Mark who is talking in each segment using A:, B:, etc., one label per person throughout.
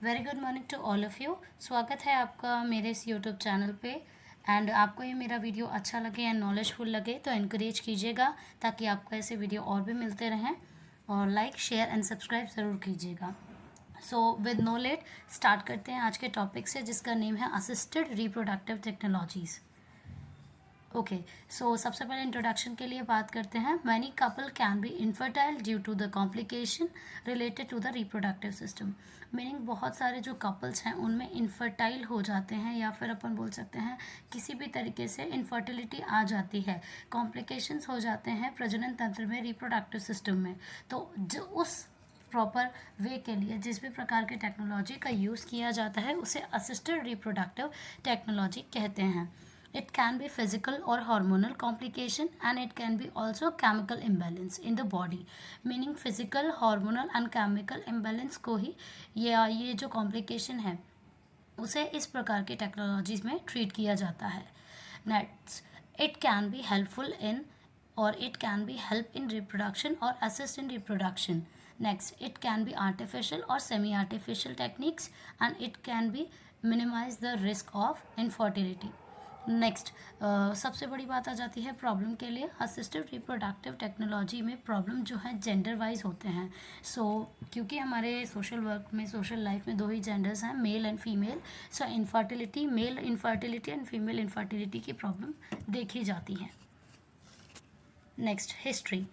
A: Very good morning to all of you. स्वागत है आपका मेरे इस यूट्यूब चैनल पे। एंड आपको ये मेरा वीडियो अच्छा लगे या नॉलेजफुल लगे तो इनकरेज कीजिएगा ताकि आपको ऐसे वीडियो और भी मिलते रहें, और लाइक शेयर एंड सब्सक्राइब ज़रूर कीजिएगा। So with no late start करते हैं आज के टॉपिक से, जिसका नेम है assisted reproductive technologies. Okay, so सबसे पहले इंट्रोडक्शन के लिए बात करते हैं। Many couple can be infertile due to the complication related to the reproductive system. Meaning बहुत सारे जो कपल्स हैं उनमें इनफर्टाइल हो जाते हैं, या फिर अपन बोल सकते हैं किसी भी तरीके से इनफर्टिलिटी आ जाती है, कॉम्प्लिकेशंस हो जाते हैं प्रजनन तंत्र में, रिप्रोडक्टिव सिस्टम में। तो जो उस प्रॉपर वे के लिए जिस भी प्रकार की टेक्नोलॉजी का यूज़ किया जाता है उसे असिस्टेड रिप्रोडक्टिव टेक्नोलॉजी कहते हैं। It can be physical or hormonal complication, and it can be also chemical imbalance in the body. Meaning physical, hormonal and chemical imbalance को ही ये जो complication है उसे इस प्रकार की टेक्नोलॉजीज में ट्रीट किया जाता है। Next, it can be helpful in और it can be help in reproduction और assist in reproduction. Next, it can be artificial और semi artificial techniques, and it can be minimise the risk of infertility. Next, सबसे बड़ी बात आ जाती है problem के लिए। असिस्टिव रिप्रोडक्टिव टेक्नोलॉजी में प्रॉब्लम जो है जेंडर वाइज होते हैं। क्योंकि हमारे सोशल वर्क में, सोशल लाइफ में दो ही जेंडर्स हैं, male and female. Infertility, male infertility and female infertility की प्रॉब्लम देखी जाती है। Next, history.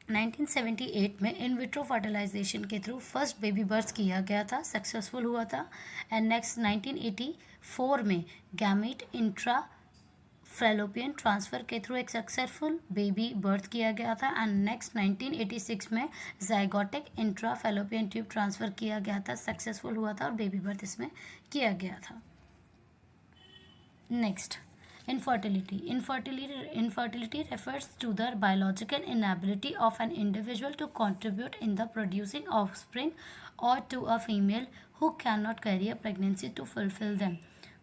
A: 1978 में इन विट्रो फर्टिलाइजेशन के थ्रू फर्स्ट बेबी बर्थ किया गया था, सक्सेसफुल हुआ था। एंड नेक्स्ट 1984 में गैमेट इंट्रा फैलोपियन ट्रांसफ़र के थ्रू एक सक्सेसफुल बेबी बर्थ किया गया था। एंड नेक्स्ट 1986 में zygotic intra fallopian tube transfer किया गया था, सक्सेसफुल हुआ था और बेबी बर्थ इसमें किया गया था। Next, infertility refers to the biological inability of an individual to contribute in the producing offspring, or to a female who cannot carry a pregnancy to fulfill them.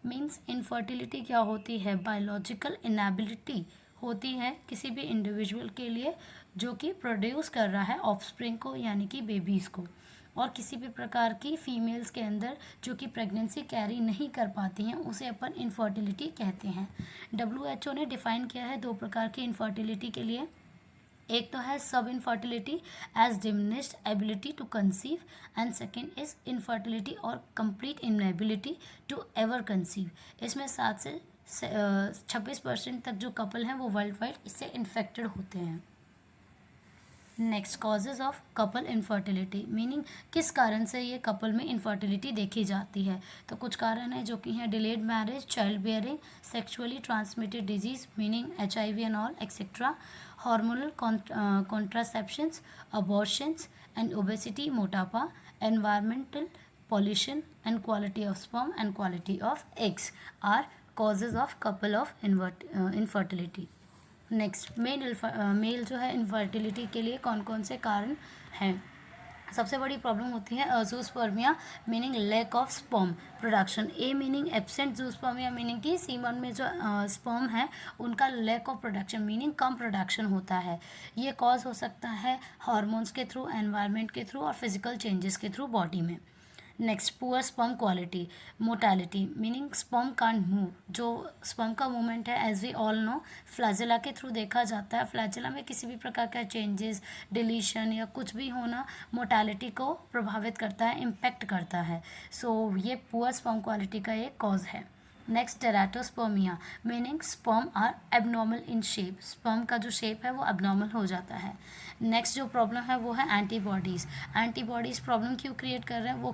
A: Means infertility क्या होती है? Biological inability होती है किसी भी individual के लिए जो कि प्रोड्यूस कर रहा है ऑफस्प्रिंग को, यानी कि बेबीज़ को, और किसी भी प्रकार की फीमेल्स के अंदर जो कि प्रेगनेंसी कैरी नहीं कर पाती हैं उसे अपन इनफर्टिलिटी कहते हैं। WHO ने डिफ़ाइन किया है दो प्रकार की इनफर्टिलिटी के लिए। एक तो है सब infertility as diminished ability to conceive, and second is infertility और complete inability to ever conceive. इसमें 7 से 26% तक जो कपल हैं वो वर्ल्ड वाइड इससे इन्फेक्टेड होते हैं। Next, causes of couple infertility. Meaning किस कारण से ये कपल में इनफर्टिलिटी देखी जाती है? तो कुछ कारण है जो कि हैं delayed marriage, child bearing, sexually transmitted disease meaning HIV and all etcetera, hormonal contraceptions, abortions and obesity, मोटापा, environmental pollution and quality of sperm and quality of eggs are causes of couple of infertility. Next, male जो है infertility के लिए कौन कौन से कारण हैं? सबसे बड़ी प्रॉब्लम होती है azoospermia meaning lack of sperm production. A meaning absent zoospermia meaning कि सीमन में जो स्पर्म है उनका लैक ऑफ प्रोडक्शन मीनिंग कम प्रोडक्शन होता है। ये कॉज हो सकता है हार्मोन्स के थ्रू, एनवायरनमेंट के थ्रू और फिजिकल चेंजेस के थ्रू बॉडी में। Next, poor sperm quality, motility meaning sperm can't move. जो स्पर्म का मूवमेंट है as we all know flagella के थ्रू देखा जाता है। फ्लैजेला में किसी भी प्रकार का चेंजेस, डिलीशन या कुछ भी होना मोटालिटी को प्रभावित करता है, इम्पेक्ट करता है। ये पुअर स्पर्म क्वालिटी का एक कॉज है। Next, teratospermia meaning sperm are abnormal in shape. Sperm का जो शेप है वो एबनॉर्मल हो जाता है। नेक्स्ट जो प्रॉब्लम है वो है एंटीबॉडीज़। एंटीबॉडीज़ प्रॉब्लम क्यों क्रिएट कर रहे हैं? वो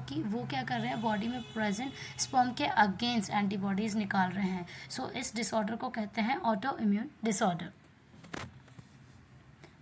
A: क्या कर रहे हैं? बॉडी में प्रेजेंट स्पर्म के अगेंस्ट एंटीबॉडीज़ निकाल रहे हैं। इस डिसऑर्डर को कहते हैं autoimmune disorder.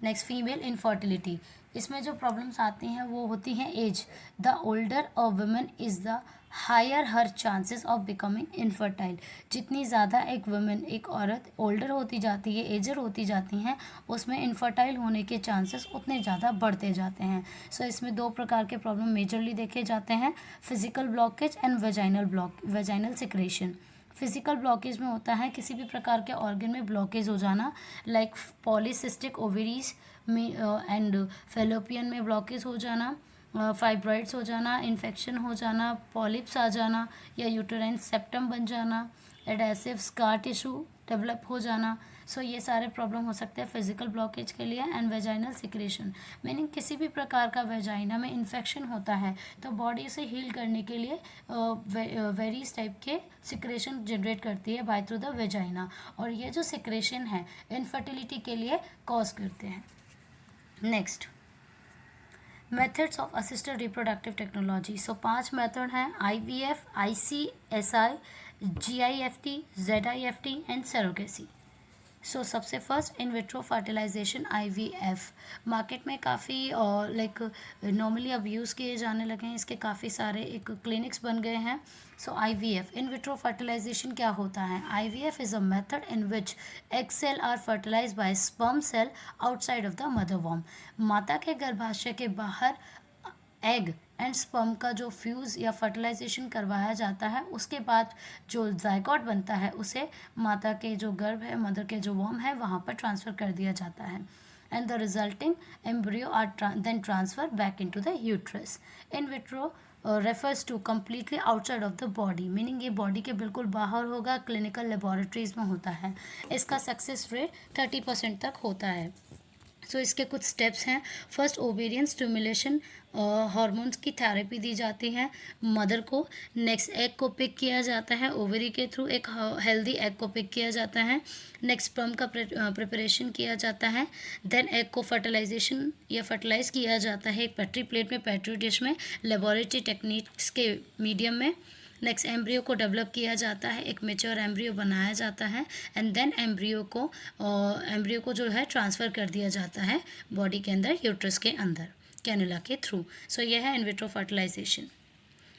A: Next, female infertility. इसमें जो प्रॉब्लम्स आती हैं वो होती हैं age. The older a woman is the higher her chances of becoming infertile. जितनी ज़्यादा एक वुमन, एक औरत ओल्डर होती जाती है, एजर होती जाती हैं, उसमें इनफर्टाइल होने के चांसेस उतने ज़्यादा बढ़ते जाते हैं। इसमें दो प्रकार के प्रॉब्लम मेजरली देखे जाते हैं, physical blockage and vaginal secretion. Physical blockage में होता है किसी भी प्रकार के ऑर्गन में ब्लॉकेज हो जाना, लाइक पॉलीसिस्टिक ओवरीज में एंड फेलोपियन में ब्लॉकेज हो जाना, फाइब्रॉइड्स हो जाना, इन्फेक्शन हो जाना, पॉलिप्स आ जाना या यूटेराइन सेप्टम बन जाना, एडेसिव स्कार टिश्यू डेवलप हो जाना। सो ये सारे प्रॉब्लम हो सकते हैं फिजिकल ब्लॉकेज के लिए। एंड वेजाइनल सिक्रेशन, मीनिंग किसी भी प्रकार का वेजाइना में इन्फेक्शन होता है तो बॉडी उसे हील करने के लिए वेरियस टाइप के सिक्रेशन जनरेट करती है बाय थ्रू द वेजाइना, और ये जो सिक्रेशन है इनफर्टिलिटी के लिए कॉज करते हैं। Next, methods of assisted reproductive technology. So 5 method हैं: IVF, ICSI, GIFT, ZIFT and surrogacy. So सबसे first in vitro fertilisation IVF, market में काफ़ी लाइक नॉर्मली अब यूज़ किए जाने लगे हैं, इसके काफ़ी सारे एक क्लिनिक्स बन गए हैं। So IVF in vitro fertilisation क्या होता है? IVF is a method in which egg cell are fertilise by sperm cell outside of the mother वॉर्म। माता के गर्भाशय के बाहर एग एंड स्पर्म का जो फ्यूज़ या फर्टिलाइजेशन करवाया जाता है, उसके बाद जो जायगॉट बनता है उसे माता के जो गर्भ है, मदर के जो वॉर्म है, वहाँ पर ट्रांसफ़र कर दिया जाता है। And the resulting embryo are then transfer back into the uterus. In vitro refers to completely outside of the body, meaning ये बॉडी के बिल्कुल बाहर होगा, क्लिनिकल लेबोरेटरीज में होता है। इसका सक्सेस रेट 30% तक होता है। सो इसके कुछ स्टेप्स हैं। फर्स्ट, ओवेरियन स्टिमुलेशन, हार्मोन्स की थेरेपी दी जाती है मदर को। नेक्स्ट, एग को पिक किया जाता है ओवरी के थ्रू, एक हेल्दी एग को पिक किया जाता है। नेक्स्ट, स्पर्म का प्रिपरेशन किया जाता है। देन एग को फर्टिलाइजेशन या फर्टिलाइज किया जाता है एक पेट्री प्लेट में, पेट्री डिश में, लेबोरेटरी टेक्निक्स के मीडियम में। नेक्स्ट, एम्ब्रियो को डेवलप किया जाता है, एक मेच्योर एम्ब्रियो बनाया जाता है। एंड देन एम्ब्रियो को जो है ट्रांसफ़र कर दिया जाता है बॉडी के अंदर, यूट्रस के अंदर, कैनुला के थ्रू। सो यह है इन विट्रो फर्टिलाइजेशन।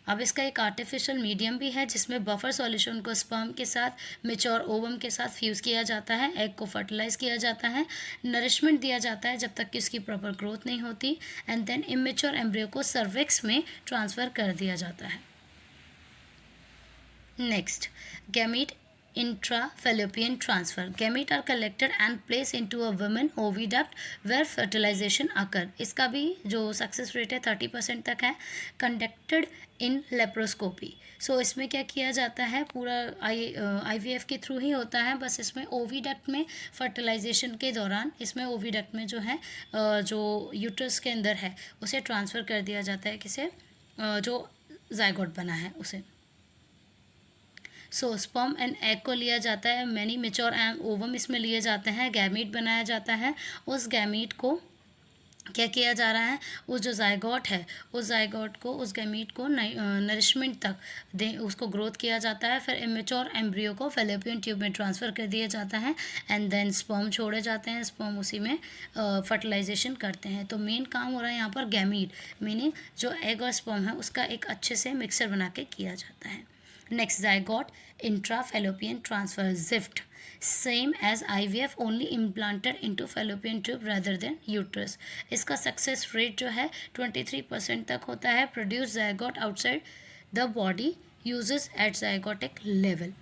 A: अब इसका एक आर्टिफिशियल मीडियम भी है जिसमें बफर सॉल्यूशन को स्पर्म के साथ, मेच्योर ओवम के साथ फ्यूज़ किया जाता है, एग को फर्टिलाइज किया जाता है, नरिशमेंट दिया जाता है जब तक कि उसकी प्रॉपर ग्रोथ नहीं होती। एंड देन इमेच्योर एम्ब्रियो को सर्विक्स में ट्रांसफ़र कर दिया जाता है। Next, gamete intrafallopian transfer. Gamete are collected and placed into a woman oviduct where fertilization occur. इसका भी जो सक्सेस रेट है 30% तक है। Conducted in laparoscopy. सो इसमें क्या किया जाता है, पूरा IVF के थ्रू ही होता है, बस इसमें ओविडक्ट में फर्टिलाइजेशन के दौरान इसमें ओविडक्ट में जो है जो यूट्रस के अंदर है उसे ट्रांसफ़र कर दिया जाता है, किसे, जो जायगोट बना है उसे। सो स्पर्म एंड एग को लिया जाता है, मैनी मेच्योर ओवम इसमें लिए जाते हैं, गैमीट बनाया जाता है। उस गैमीट को क्या किया जा रहा है, उस जो जायगॉट है उस जायगॉट को, उस गैमीट को नरिशमेंट तक उसको ग्रोथ किया जाता है। फिर इमेच्योर एम्ब्रियो को फैलोपियन ट्यूब में ट्रांसफ़र कर दिया जाता है। एंड देन स्पर्म छोड़े जाते हैं, स्पर्म उसी में फर्टिलाइजेशन करते हैं। तो मेन काम हो रहा है यहाँ पर गैमीट, मीनिंग जो एग और स्पर्म है उसका एक अच्छे से मिक्सर बना के किया जाता है। Next, zygote intrafallopian transfer, ZIFT, same as IVF, only implanted into fallopian tube rather than uterus. इसका सक्सेस रेट जो है 23% तक होता है। Produce zygote outside the body uses at zygotic level.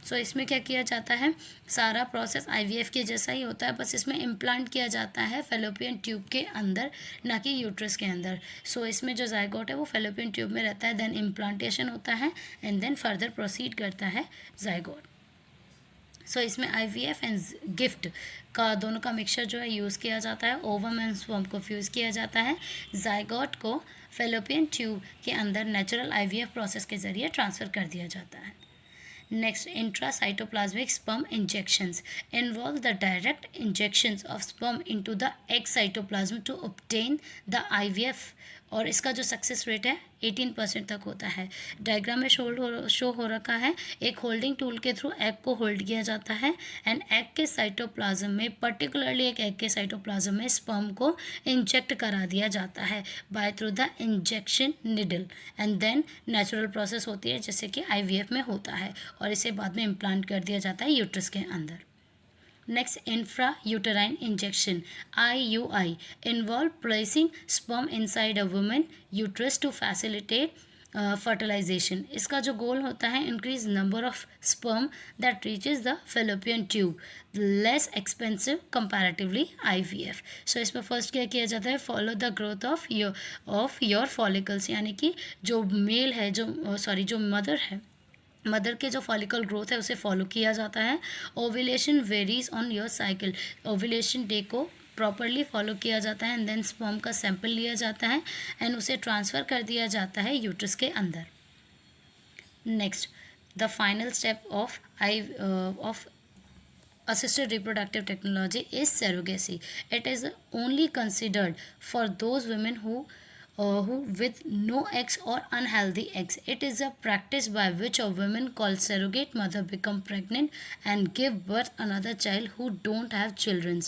A: सो इसमें क्या किया जाता है, सारा प्रोसेस IVF के जैसा ही होता है, बस इसमें इम्प्लांट किया जाता है फैलोपियन ट्यूब के अंदर, ना कि यूट्रस के अंदर। सो इसमें जो जायगोट है वो फैलोपियन ट्यूब में रहता है, देन इम्प्लांटेशन होता है एंड देन फर्दर प्रोसीड करता है जायगोट। सो इसमें IVF एंड गिफ्ट का दोनों का मिक्सचर जो है यूज़ किया जाता है। ओवम एंड स्पर्म को फ्यूज़ किया जाता है, जायगोट को फैलोपियन ट्यूब के अंदर नेचुरल IVF प्रोसेस के ज़रिए ट्रांसफ़र कर दिया जाता है। Next, intracytoplasmic sperm injections involve the direct injections of sperm into the egg cytoplasm to obtain the IVF, और इसका जो सक्सेस रेट है 18% तक होता है। डायग्राम में शो हो रखा है, एक होल्डिंग टूल के थ्रू एग को होल्ड किया जाता है एंड एग के साइटोप्लाज्म में, पर्टिकुलरली एक एग के साइटोप्लाज्म में स्पर्म को इंजेक्ट करा दिया जाता है by through the injection needle. And then natural process होती है जैसे कि IVF में होता है, और इसे बाद में इम्प्लांट कर दिया जाता है यूट्रस के अंदर। Next, intrauterine injection IUI involve placing sperm inside a woman uterus to facilitate fertilisation. इसका जो गोल होता है increase number of sperm that reaches the fallopian tube, less expensive comparatively IVF। So इसमें फर्स्ट क्या किया जाता है, follow the growth of your follicles, यानी कि जो मेल है, जो मदर है, मदर के जो फॉलिकल ग्रोथ है उसे फॉलो किया जाता है। Ovulation varies on your cycle, ovulation day को प्रॉपरली फॉलो किया जाता है एंड देन स्पर्म का सैंपल लिया जाता है एंड उसे ट्रांसफ़र कर दिया जाता है यूट्रस के अंदर। Next, the final step of assisted reproductive technology is surrogacy. It is only considered for those women who with no eggs or unhealthy eggs. It is a practice by which a woman called surrogate mother become pregnant and give birth another child who don't have children.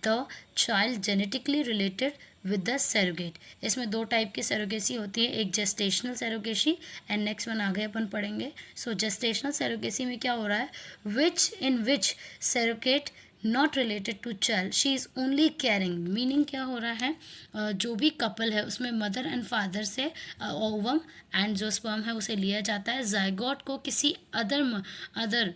A: The child genetically related with the surrogate. इसमें दो type की surrogacy होती है, एक gestational surrogacy and next one आगे अपन पढ़ेंगे। सो gestational surrogacy में क्या हो रहा है, which surrogate not related to child, she is only carrying, meaning क्या हो रहा है, जो भी कपल है उसमें मदर एंड फादर से ओवम एंड जो स्पर्म है उसे लिया जाता है, जाइगोट को किसी अदर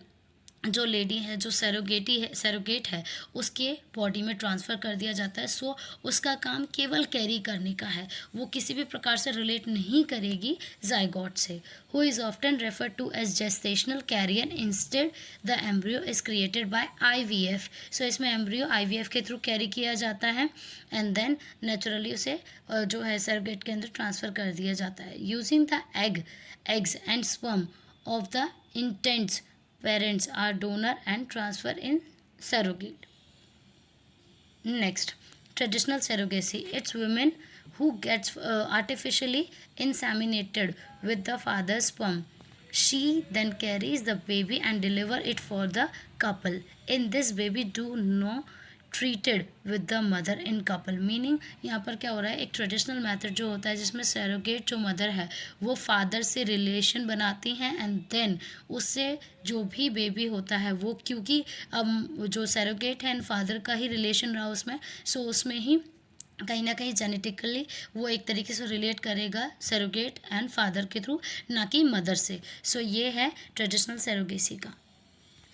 A: जो लेडी है, जो सरोगेट है उसके बॉडी में ट्रांसफ़र कर दिया जाता है। सो उसका काम केवल कैरी करने का है, वो किसी भी प्रकार से रिलेट नहीं करेगी जाइगोट से। Who is often refer to as gestational carrier, instead the embryo is created by IVF। So इसमें एम्ब्रियो IVF के थ्रू कैरी किया जाता है एंड देन नेचुरली उसे जो है सरोगेट के अंदर ट्रांसफ़र कर दिया जाता है। Using the eggs and sperm of the intends parents are donor and transfer in surrogate. Next, traditional surrogacy. It's women who gets artificially inseminated with the father's sperm. She then carries the baby and deliver it for the couple. In this, baby do no treated with the mother in couple, meaning यहाँ पर क्या हो रहा है, एक traditional method जो होता है जिसमें सरोगेट जो मदर है वो फादर से रिलेशन बनाती हैं एंड देन उससे जो भी बेबी होता है वो, क्योंकि अब जो सरोगेट है एंड फादर का ही रिलेशन रहा उसमें, सो उसमें ही कहीं ना कहीं जेनेटिकली वो एक तरीके से रिलेट करेगा सरोगेट एंड फादर के थ्रू, ना कि मदर से। सो ये है ट्रेडिशनल सरोगेसी का।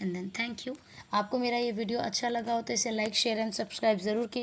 A: And then thank you. आपको मेरा ये वीडियो अच्छा लगा हो तो इसे लाइक शेयर एंड सब्सक्राइब ज़रूर कीजिए।